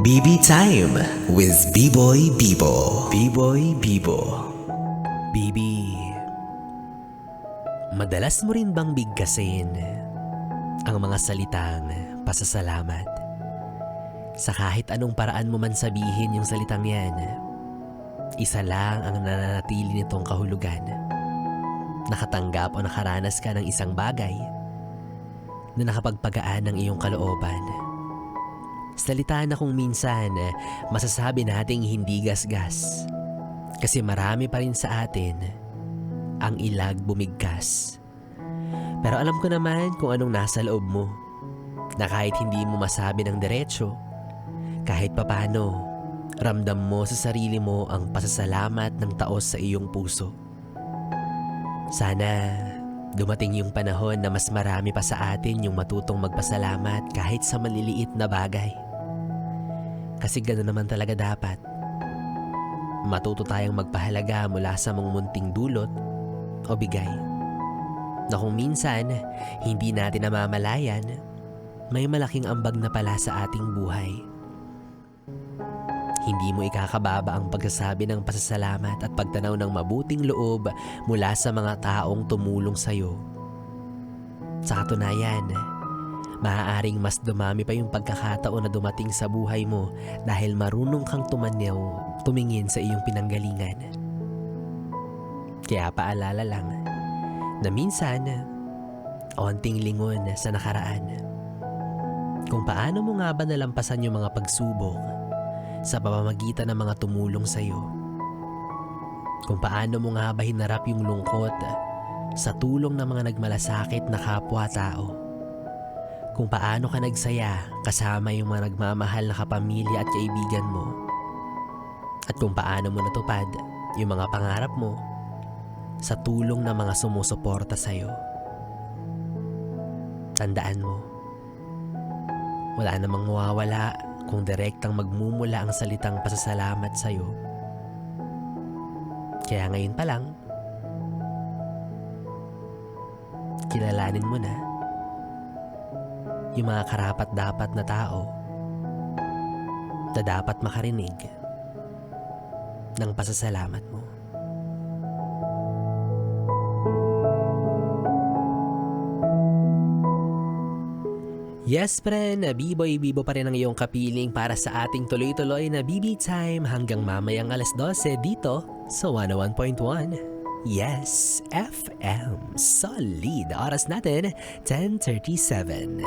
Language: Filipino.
BB Time with B-Boy Bibo. B-Boy Bibo. Bibi, madalas mo rin bang bigkasin ang mga salitang pasasalamat? Sa kahit anong paraan mo man sabihin yung salitang yan, isa lang ang nananatili nitong kahulugan. Nakatanggap o nakaranas ka ng isang bagay na nakapagpagaan ng iyong kalooban. Salita na kung minsan masasabi nating hindi gasgas. Kasi marami pa rin sa atin ang ilag bumigkas. Pero alam ko naman kung anong nasa loob mo, na kahit hindi mo masabi ng diretso, kahit papano, ramdam mo sa sarili mo ang pasasalamat ng taos sa iyong puso. Sana dumating yung panahon na mas marami pa sa atin yung matutong magpasalamat kahit sa maliliit na bagay. Kasi gano'n naman talaga dapat. Matuto tayong magpahalaga mula sa mga munting dulot o bigay. Na kung minsan, hindi natin namamalayan, may malaking ambag na pala sa ating buhay. Hindi mo ikakababa ang pagsasabi ng pasasalamat at pagtanaw ng mabuting loob mula sa mga taong tumulong sa'yo. Sa katunayan, maaaring mas dumami pa yung pagkakataon na dumating sa buhay mo dahil marunong kang tumingin sa iyong pinanggalingan. Kaya paalala lang na minsan, onting lingon sa nakaraan. Kung paano mo nga ba nalampasan yung mga pagsubok sa pamamagitan ng mga tumulong sa iyo. Kung paano mo nga ba hinarap yung lungkot sa tulong ng mga nagmalasakit na kapwa-tao. Kung paano ka nagsaya kasama yung mga nagmamahal na kapamilya at kaibigan mo. At kung paano mo natupad yung mga pangarap mo sa tulong ng mga sumusuporta sa'yo. Tandaan mo, wala namang mawawala kung direktang magmumula ang salitang pasasalamat sa'yo. Kaya ngayon pa lang, kilalanin mo na yung mga karapat-dapat na tao na dapat makarinig ng pasasalamat mo. Yes, friend, B-Boy Bibo pa rin ang iyong kapiling para sa ating tuloy-tuloy na BB Time hanggang mamayang alas 12 dito sa 101.1. Yes, FM. Solid. Oras natin, 10:37.